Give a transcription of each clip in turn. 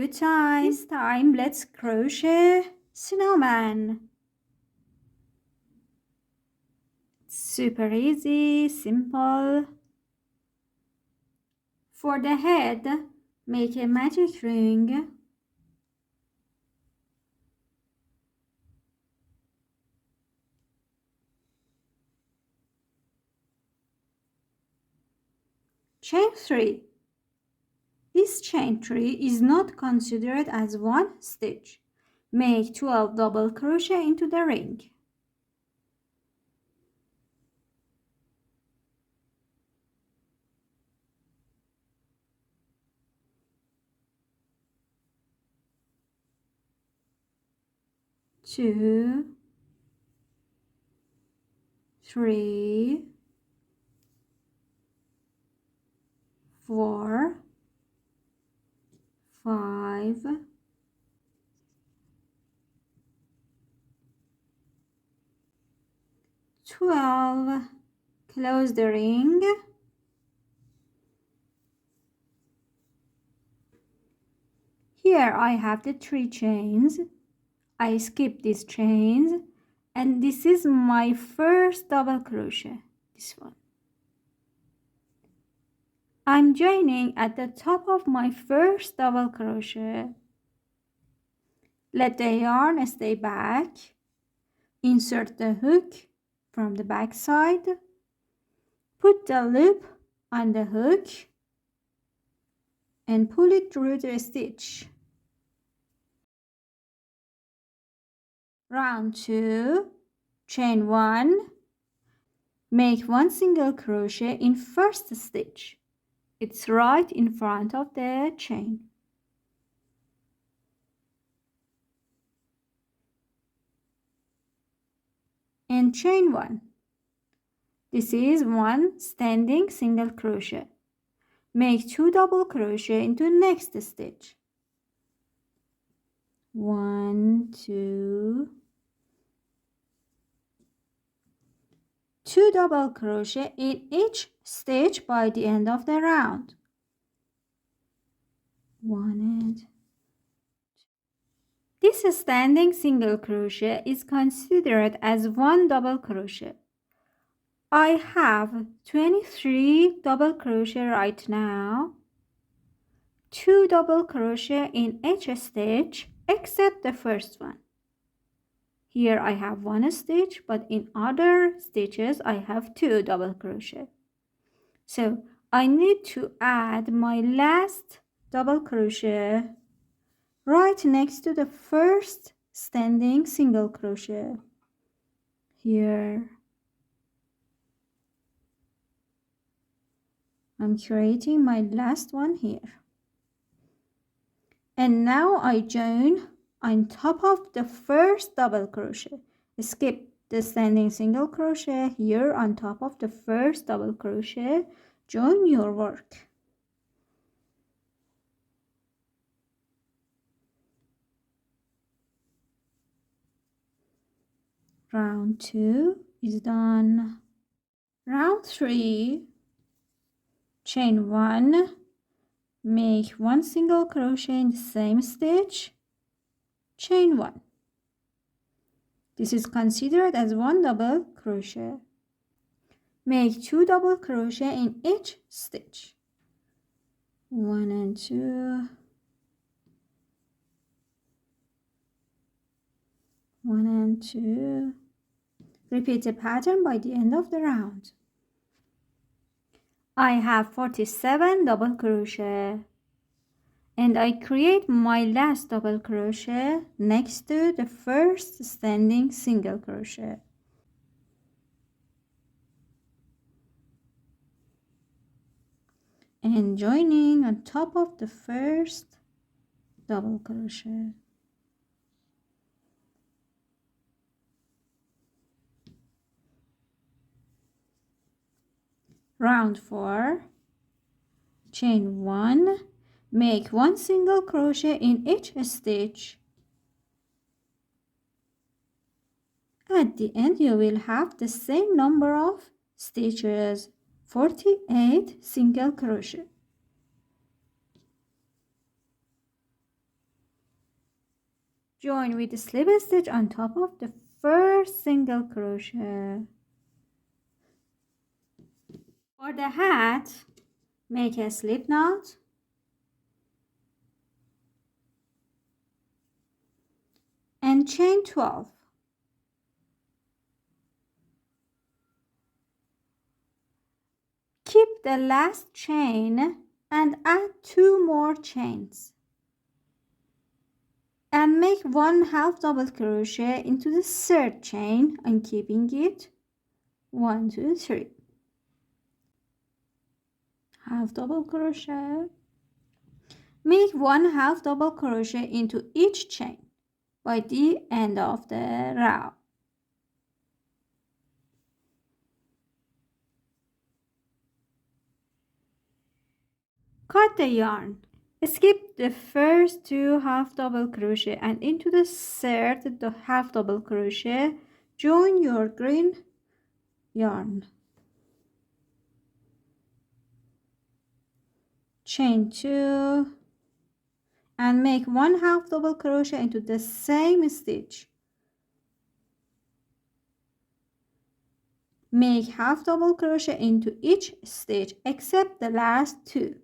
good time. This time let's crochet snowman. Super easy, simple. For the head, make a magic ring. Chain 3. This chain 3 is not considered as one stitch. Make 12 double crochet into the ring. Two, 3, 4, 5, 12. Close the ring. Here I have the 3 chains. I skip these chains, and this is my first double crochet, this one. I'm joining at the top of my first double crochet. Let the yarn stay back. Insert the hook from the back side. Put the loop on the hook and pull it through the stitch. Round 2, chain 1, make 1 single crochet in first stitch. It's right in front of the chain. And chain 1. This is 1 standing single crochet. Make 2 double crochet into next stitch. 1, 2, 2 double crochet in each stitch by the end of the round. 1 and 2. This standing single crochet is considered as 1 double crochet. I have 23 double crochet right now. 2 double crochet in each stitch except the first one. Here I have 1 stitch, but in other stitches I have 2 double crochet. So I need to add my last double crochet right next to the first standing single crochet. Here I'm creating my last one here. And now I join on top of the first double crochet. Skip the standing single crochet here on top of the first double crochet. Join your work. Round 2 is done. Round 3, chain 1, make 1 single crochet in the same stitch, chain 1. This is considered as 1 double crochet. Make 2 double crochet in each stitch. 1 and 2. 1 and 2. Repeat the pattern by the end of the round. I have 47 double crochet. And I create my last double crochet next to the first standing single crochet. And joining on top of the first double crochet. Round 4, chain 1, make 1 single crochet in each stitch. At the end you will have the same number of stitches, 48 single crochet. Join with the slip stitch on top of the first single crochet. For the hat, make a slip knot and chain 12. Keep the last chain and add 2 more chains. And make 1/2 double crochet into the third chain and keeping it 1, 2, 3. Half double crochet. Make 1/2 double crochet into each chain by the end of the row. Cut the yarn. Skip the first 2 half double crochet and into the third half double crochet join your green yarn. Chain 2 and make 1/2 double crochet into the same stitch. Make half double crochet into each stitch except the last 2.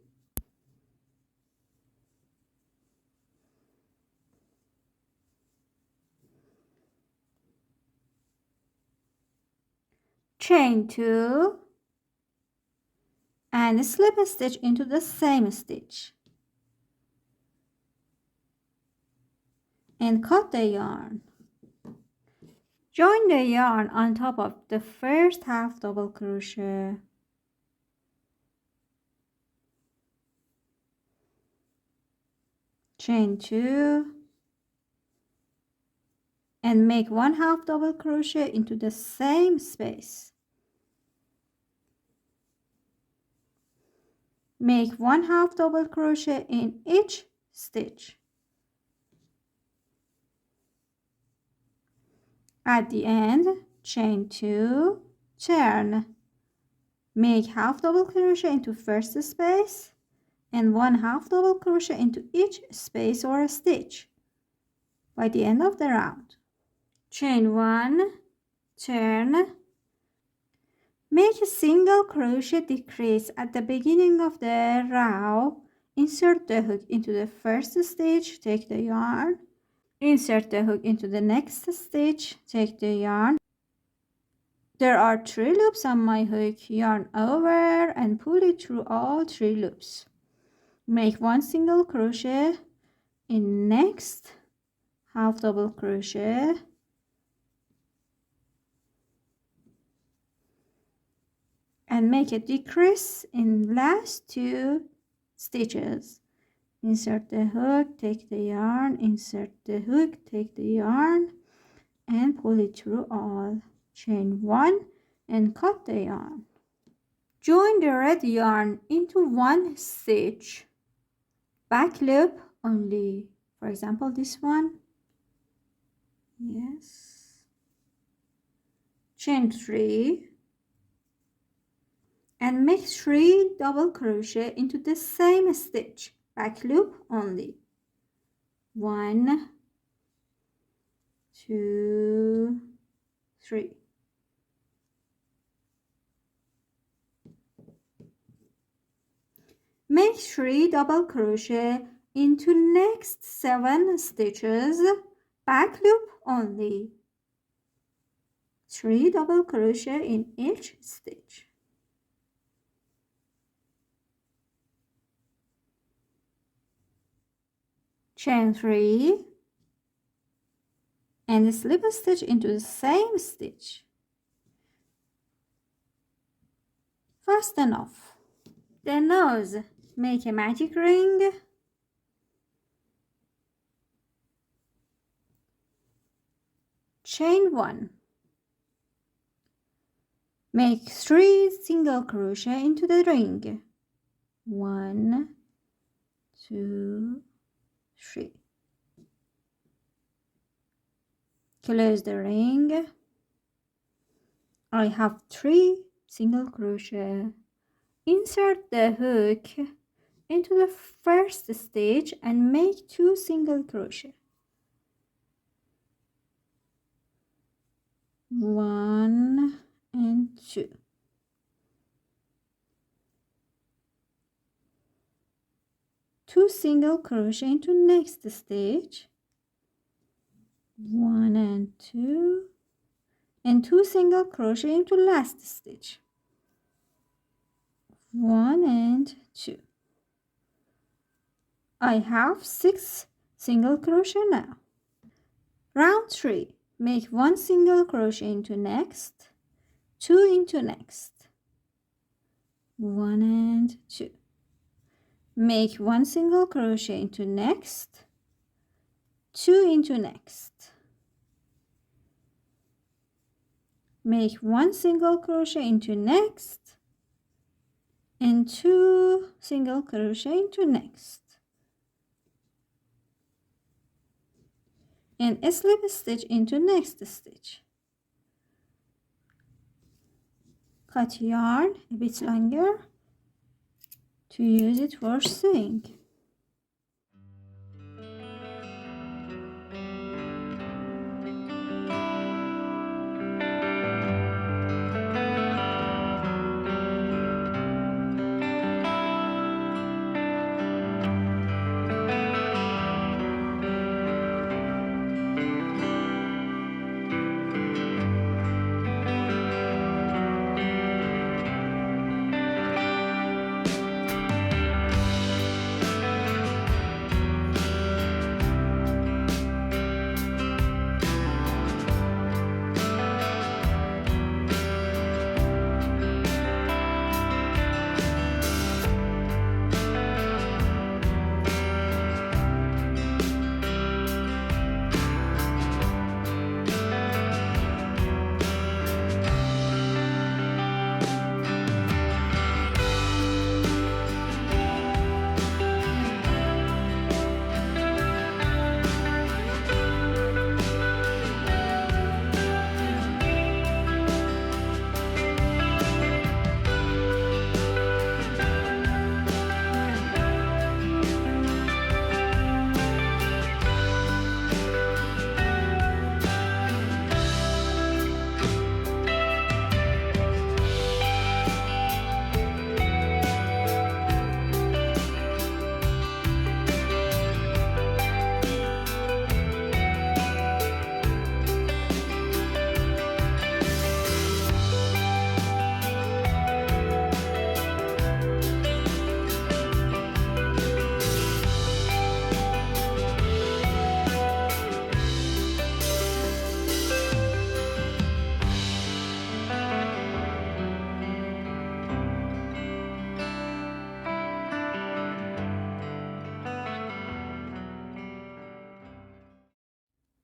Chain 2 and slip a stitch into the same stitch and cut the yarn. Join the yarn on top of the first half double crochet. Chain 2 and make 1/2 double crochet into the same space. Make 1/2 double crochet in each stitch. At the end, chain 2, turn. Make half double crochet into first space and 1/2 double crochet into each space or stitch by the end of the round. Chain 1, turn. Make a single crochet decrease at the beginning of the row. Insert the hook into the first stitch, take the yarn. Insert the hook into the next stitch, take the yarn. There are 3 loops on my hook. Yarn over and pull it through all 3 loops. Make 1 single crochet in next half double crochet and make a decrease in last 2 stitches. Insert the hook, take the yarn, insert the hook, take the yarn and pull it through all. Chain 1 and cut the yarn. Join the red yarn into 1 stitch. Back loop only. For example, this one. Yes. Chain 3 and make 3 double crochet into the same stitch. Back loop only. 1, 2, 3. Make 3 double crochet into next 7 stitches. Back loop only. 3 double crochet in each stitch. Chain 3 and slip a stitch into the same stitch. Fasten off. The nose, make a magic ring. Chain 1. Make 3 single crochet into the ring. 1, 2, 3. Close the ring. I have 3 single crochet. Insert the hook into the first stitch and make 2 single crochet. 1 and 2. 2 single crochet into next stitch, 1 and 2, and 2 single crochet into last stitch, 1 and 2. I have 6 single crochet now. Round 3, make 1 single crochet into next, 2 into next, 1 and 2. Make 1 single crochet into next, 2 into next. Make 1 single crochet into next and 2 single crochet into next. And a slip stitch into next stitch. Cut yarn a bit longer to use it for sewing.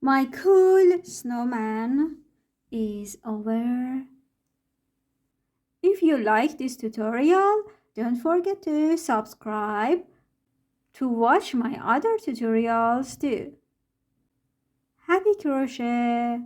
My cool snowman is over. If you like this tutorial, don't forget to subscribe to watch my other tutorials too. Happy crochet!